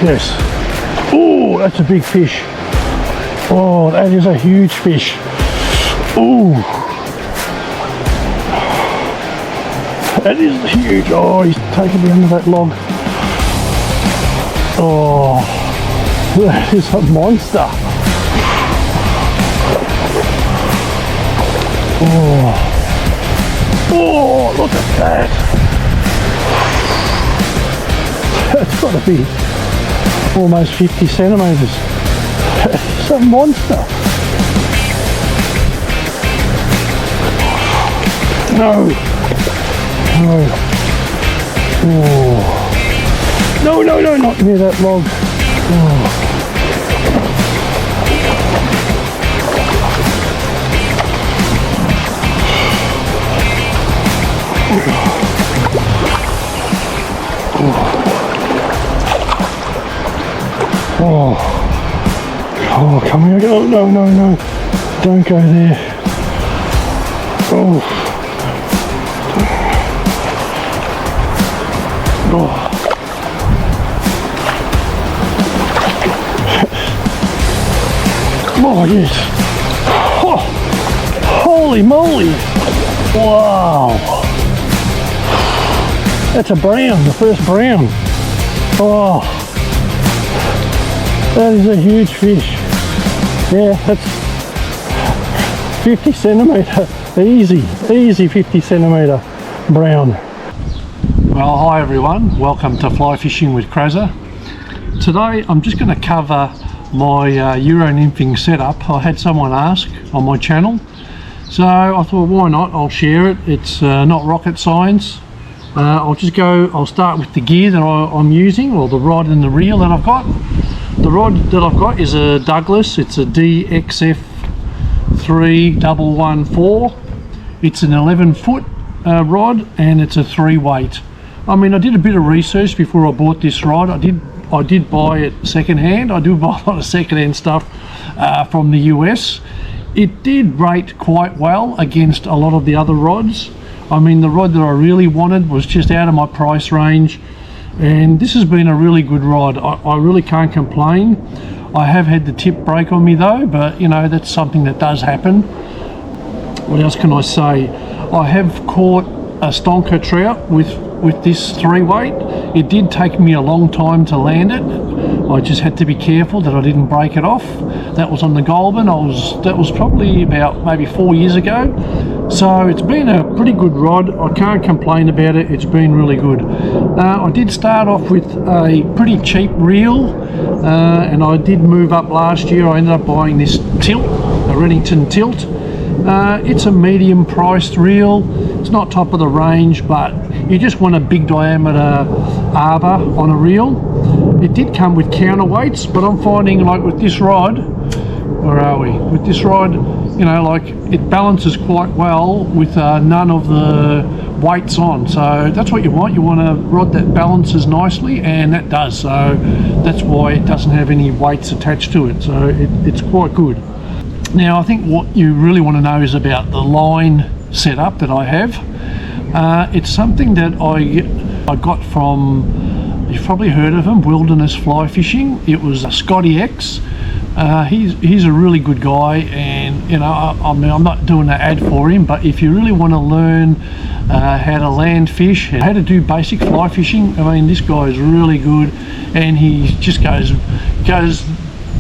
Yes. Oh, that's a big fish. Oh, that is a huge fish. Oh, that is huge. Oh, he's taken me under that log. Oh, that is a monster. Oh, look at that. That's got to be almost 50 centimetres. It's a monster. No. No. Oh. No, no, no, not near that log. Oh. Oh, come here. Oh, no, no, no. Don't go there. Oh. Oh. Oh, yes. Oh. Holy moly. Wow. That's a brown, the first brown. Oh. That is a huge fish. Yeah, that's 50 centimetre, easy 50 centimetre brown. Well, hi everyone, welcome to Fly Fishing with Krazza. Today I'm just going to cover my Euronymphing setup. I had someone ask on my channel, so I thought why not, I'll share it. It's not rocket science. I'll start with the gear that I'm using, or the rod and the reel that I've got. The rod that I've got is a Douglas. It's a DXF 3114. It's an 11-foot rod, and it's a 3-weight. I mean, I did a bit of research before I bought this rod. I did buy it secondhand. I do buy a lot of secondhand stuff from the US. It did rate quite well against a lot of the other rods. I mean, the rod that I really wanted was just out of my price range, and this has been a really good rod. I really can't complain. I have had the tip break on me though, but you know, that's something that does happen. What else can I say? I have caught a stonker trout with this 3-weight. It did take me a long time to land it. I just had to be careful that I didn't break it off. That was on the Goulburn. That was probably about maybe 4 years ago. So it's been a pretty good rod. I can't complain about it. It's been really good. I did start off with a pretty cheap reel, and I did move up last year. I ended up buying this tilt, a Remington tilt. It's a medium priced reel. It's not top of the range, but you just want a big diameter arbor on a reel. It did come with counterweights, but I'm finding like with this rod, where are we? With this rod, you know, like it balances quite well with none of the weights on. So that's what you want. You want a rod that balances nicely, and that does. So that's why it doesn't have any weights attached to it. So it's quite good. Now I think what you really want to know is about the line setup that I have. It's something that I got from, you've probably heard of him, Wilderness Fly Fishing. It was a Scotty X. He's a really good guy, and you know, I mean, I'm not doing an ad for him, but if you really want to learn how to land fish, how to do basic fly fishing, I mean, this guy is really good, and he just goes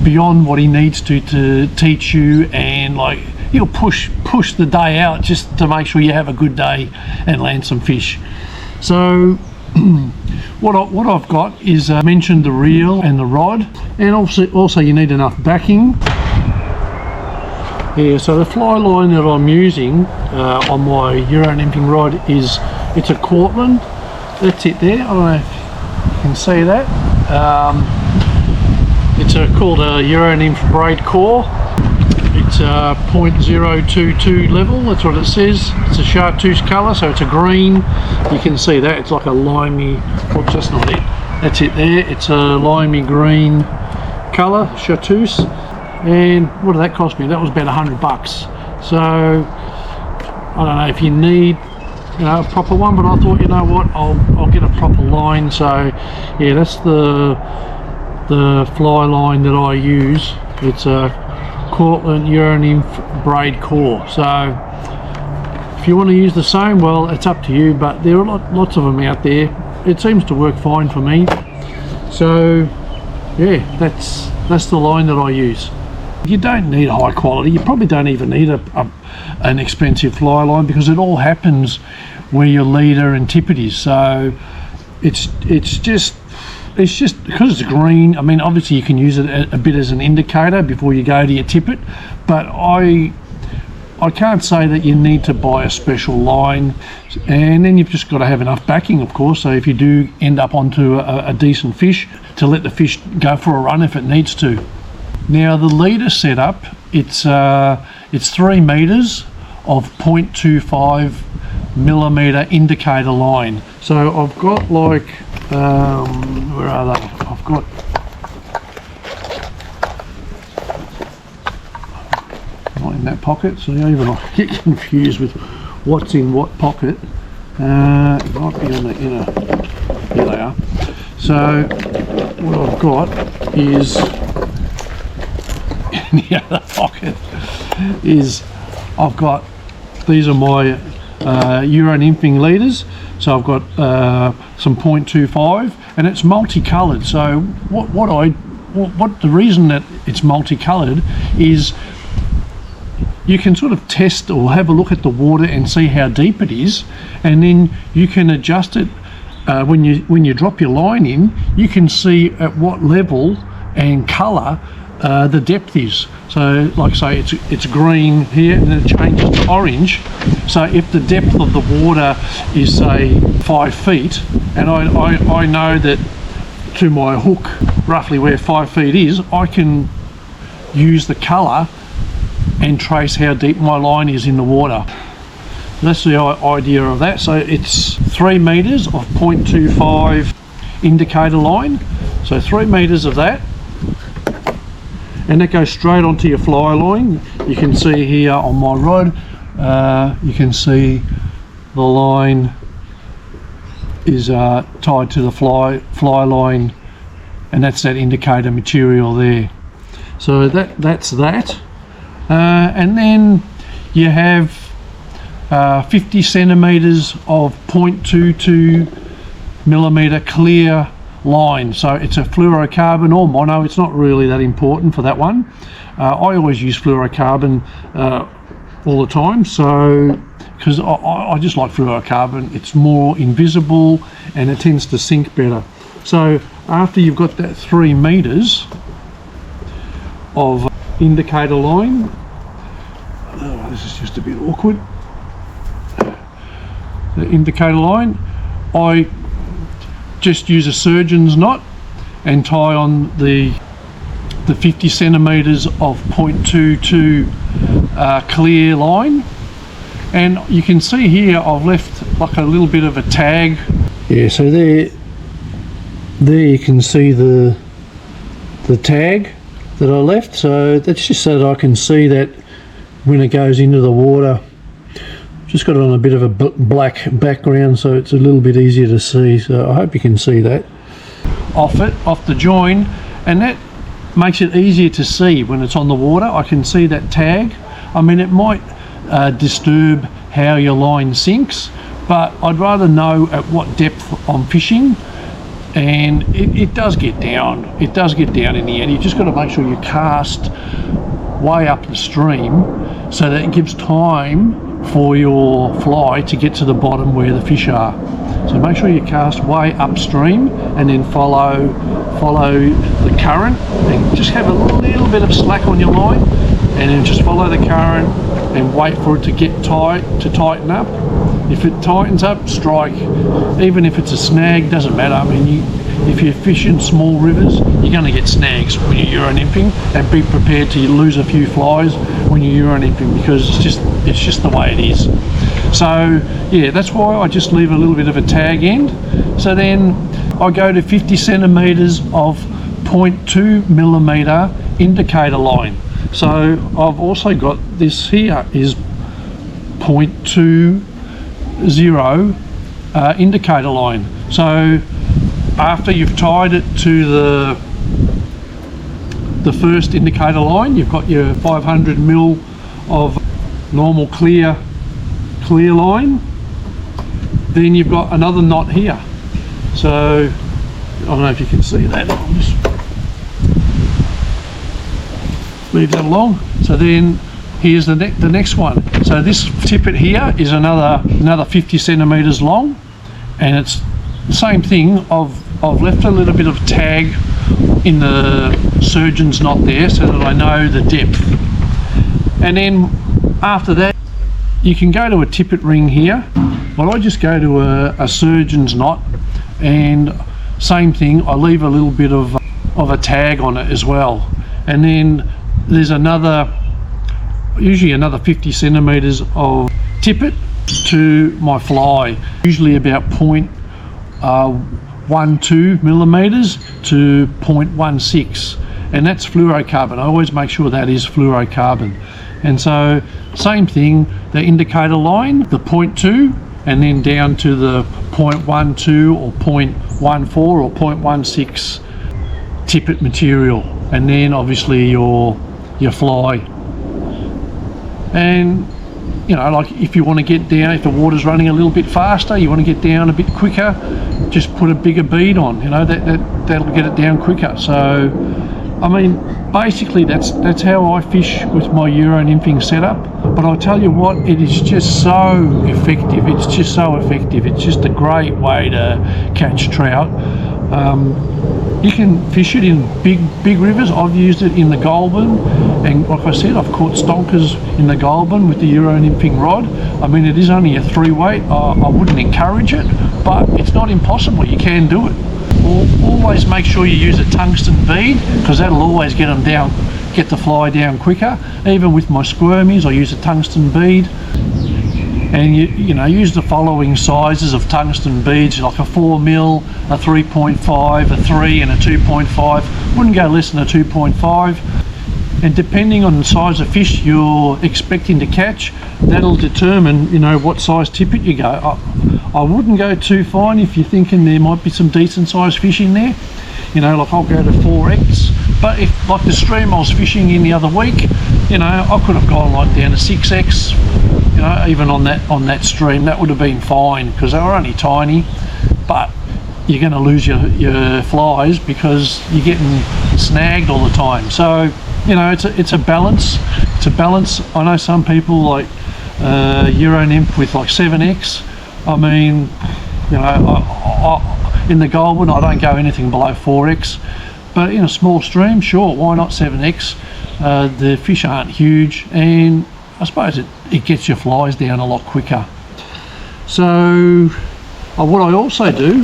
beyond what he needs to teach you, and like he'll push the day out just to make sure you have a good day and land some fish. So what I've got is mentioned the reel and the rod, and also you need enough backing. Yeah, so the fly line that I'm using on my Euronymphing rod it's a Cortland. That's it there. I don't know if you can see that. It's called a Euronymph braid core. It's a 0.022 level, that's what it says. It's a chartreuse colour, so it's a green. You can see that, it's like a limey, oops, that's not it. That's it there, it's a limey green colour, chartreuse. And what did that cost me? That was about $100. So, I don't know if you need, you know, a proper one, but I thought, you know what, I'll get a proper line. So, yeah, that's the the fly line that I use. It's a Cortland Euronymph braid core. So if you want to use the same, well, it's up to you, but there are lots of them out there. It seems to work fine for me. So yeah, that's the line that I use. You don't need high quality. You probably don't even need an expensive fly line, because it all happens where your leader and tippet is. So it's just because it's green. I mean, obviously you can use it a bit as an indicator before you go to your tippet, but I can't say that you need to buy a special line. And then you've just got to have enough backing, of course, so if you do end up onto a decent fish, to let the fish go for a run if it needs to. Now the leader setup, it's 3 meters of 0.25 millimeter indicator line. So I've got like where are they? I've got not in that pocket, so even I get confused with what's in what pocket. It might be on the inner. Here they are. So what I've got is in the other pocket is I've got, these are my Euronymphing leaders. So I've got some 0.25, and it's multicolored. So what the reason that it's multicolored is you can sort of test or have a look at the water and see how deep it is, and then you can adjust it when you drop your line in. You can see at what level and colour the depth is. So like say it's green here, and then it changes to orange. So if the depth of the water is say 5 feet, and I know that to my hook roughly where 5 feet is, I can use the colour and trace how deep my line is in the water. That's the idea of that. So it's 3 meters of 0.25 indicator line. So 3 meters of that, and that goes straight onto your fly line. You can see here on my rod, you can see the line is tied to the fly line, and that's that indicator material there. So that's that. And then you have 50 centimeters of 0.22 millimeter clear line. So it's a fluorocarbon or mono. It's not really that important for that one. I always use fluorocarbon all the time, so because I just like fluorocarbon. It's more invisible and it tends to sink better. So after you've got that 3 meters of indicator line, this is just a bit awkward, the indicator line, I just use a surgeon's knot and tie on the 50 centimeters of 0.22 clear line. And you can see here I've left like a little bit of a tag. Yeah, so there you can see the tag that I left. So that's just so that I can see that when it goes into the water. Just got it on a bit of a black background, so it's a little bit easier to see. So I hope you can see that. Off the join, and that makes it easier to see when it's on the water. I can see that tag. I mean, it might disturb how your line sinks, but I'd rather know at what depth I'm fishing. And it does get down. It does get down in the end. You just got to make sure you cast way up the stream so that it gives time for your fly to get to the bottom where the fish are. So make sure you cast way upstream and then follow the current, and just have a little bit of slack on your line, and then just follow the current and wait for it to get tight, to tighten up. If it tightens up, strike. Even if it's a snag, doesn't matter. I mean, if you're fishing small rivers, you're going to get snags when you're Euronymphing, and be prepared to lose a few flies when you're Euronymphing, because it's just the way it is. So yeah, that's why I just leave a little bit of a tag end. So then I go to 50 centimeters of 0.2 millimeter indicator line. So I've also got this here is 0.20 indicator line. So after you've tied it to the first indicator line. You've got your 500 mil of normal clear line. Then you've got another knot here. So I don't know if you can see that. I'll just leave that along. So then here's the next one. So this tippet here is another 50 centimeters long, and it's the same thing. I've left a little bit of tag in the surgeon's knot there so that I know the depth. And then after that, you can go to a tippet ring here, but I just go to a surgeon's knot, and same thing, I leave a little bit of a tag on it as well. And then there's usually another 50 centimeters of tippet to my fly, usually about 0.12 millimeters to 0.16, and that's fluorocarbon. I always make sure that is fluorocarbon. And so same thing, the indicator line, the 0.2, and then down to the 0.12 or 0.14 or 0.16 tippet material, and then obviously your fly. And you know, like if you want to get down, if the water's running a little bit faster, you want to get down a bit quicker, just put a bigger bead on, you know, that'll get it down quicker. So I mean, basically that's how I fish with my Euronymphing setup. But I'll tell you what, it is just so effective. It's just so effective. It's just a great way to catch trout. You can fish it in big rivers. I've used it in the Goulburn, and like I said, I've caught stonkers in the Goulburn with the Euronymphing rod. I mean, it is only a 3 weight. I wouldn't encourage it, but it's not impossible. You can do it. Always make sure you use a tungsten bead, because that'll always get the fly down quicker. Even with my squirmies, I use a tungsten bead. And you know, use the following sizes of tungsten beads, like a 4 mil, a 3.5, a 3 and a 2.5. Wouldn't go less than a 2.5. And depending on the size of fish you're expecting to catch, that'll determine, you know, what size tippet you go. I wouldn't go too fine if you're thinking there might be some decent sized fish in there. You know, like I'll go to 4X. But if, like the stream I was fishing in the other week, you know, I could have gone like down to 6X. You know, even on that stream, that would have been fine, because they were only tiny. But you're going to lose your flies because you're getting snagged all the time. So you know, it's a balance. It's a balance. I know some people like Euronymph with like 7X. I mean, you know, I in the Goulburn I don't go anything below 4X, but in a small stream, sure, why not 7X? The fish aren't huge, and I suppose it gets your flies down a lot quicker. So what I also do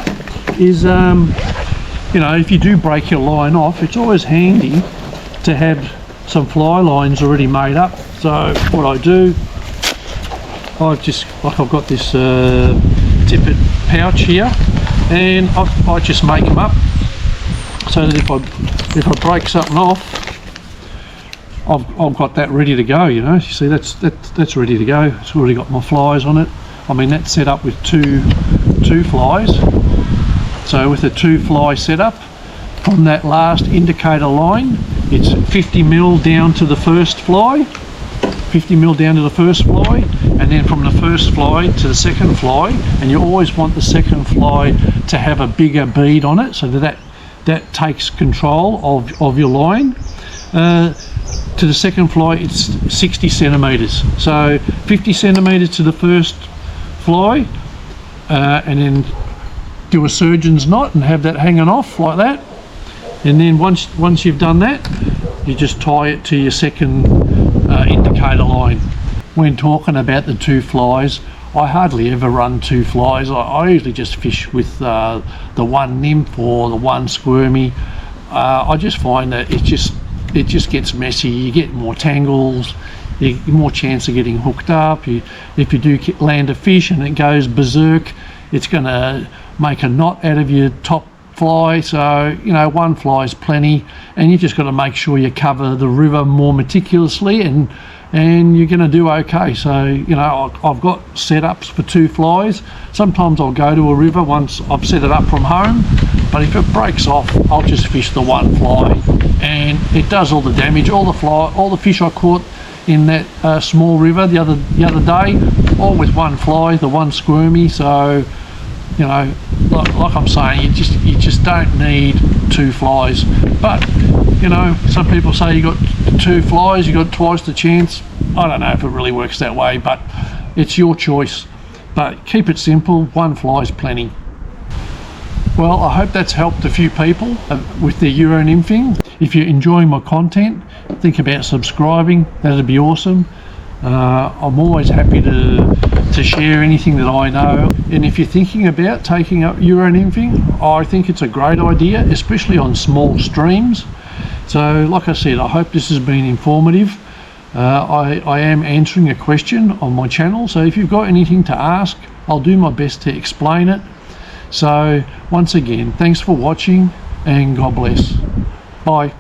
is, you know, if you do break your line off, it's always handy to have some fly lines already made up. So what I do, I've got this tippet pouch here, and I just make them up so that if I break something off, I've got that ready to go. You know, you see that's ready to go. It's already got my flies on it. I mean, that's set up with two flies. So with a 2 fly setup, from that last indicator line, it's 50 mil down to the first fly, 50 mil down to the first fly, and then from the first fly to the second fly. And you always want the second fly to have a bigger bead on it, so that takes control of your line. To the second fly, it's 60 centimeters. So 50 centimeters to the first fly, and then do a surgeon's knot and have that hanging off like that. And then once you've done that, you just tie it to your second indicator line. When talking about the 2 flies, I hardly ever run 2 flies. I usually just fish with the 1 nymph or the 1 squirmy. I just find that it just gets messy. You get more tangles, you get more chance of getting hooked up. If you do land a fish and it goes berserk, it's going to make a knot out of your top fly. So, you know, 1 fly is plenty, and you just got to make sure you cover the river more meticulously and and you're going to do okay. So, you know, I've got setups for 2 flies. Sometimes I'll go to a river once I've set it up from home, but if it breaks off, I'll just fish the 1 fly, and it does all the damage. All the fish I caught in that small river the other day, all with 1 fly, the 1 squirmy. So, you know, like I'm saying, you just don't need 2 flies. But, you know, some people say you got 2 flies, you got twice the chance. I don't know if it really works that way, but it's your choice. But keep it simple, 1 fly is plenty. Well, I hope that's helped a few people with their Euronymphing. If you're enjoying my content, think about subscribing. That'd be awesome. I'm always happy to share anything that I know. And if you're thinking about taking up Euronymphing, I think it's a great idea, especially on small streams. So, like I said, I hope this has been informative. I am answering a question on my channel, so if you've got anything to ask, I'll do my best to explain it. So, once again, thanks for watching, and God bless. Bye.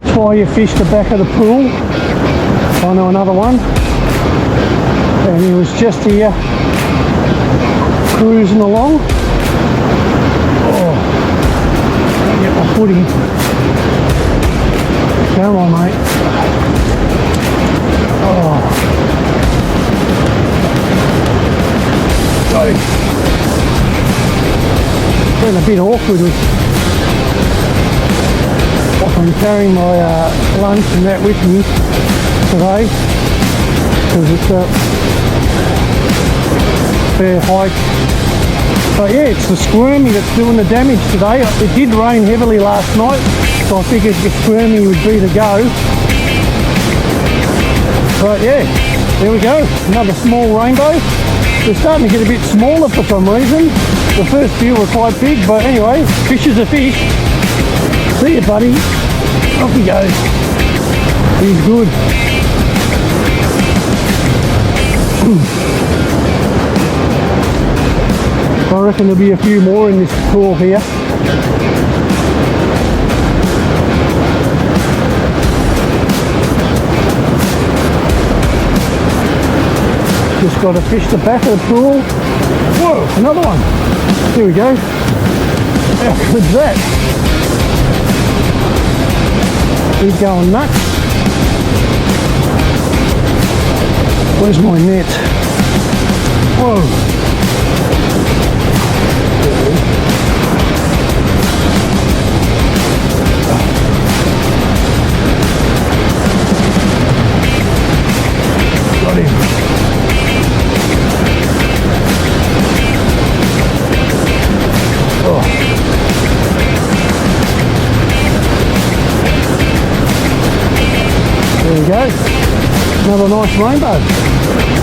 That's why you fish the back of the pool. I know another one, and he was just here cruising along. Oh, can't get my footing. Come on, mate. Oh, got him. Been a bit awkward with I'm carrying my lunch and that with me today, because it's a fair hike. But yeah, it's the squirmy that's doing the damage today. It did rain heavily last night, so I figured the squirmy would be the go. But yeah, there we go, another small rainbow. They're starting to get a bit smaller for some reason. The first few were quite big, but anyway, fish is a fish. See you, buddy. Off he goes. He's good. I reckon there'll be a few more in this pool here. Just got to fish the back of the pool. Whoa, another one. Here we go. How good's that? He's going nuts. Where's my net? Whoa. Got him. Oh. There we go, another nice rainbow.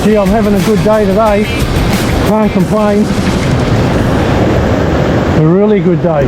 Gee, I'm having a good day today, can't complain. A really good day.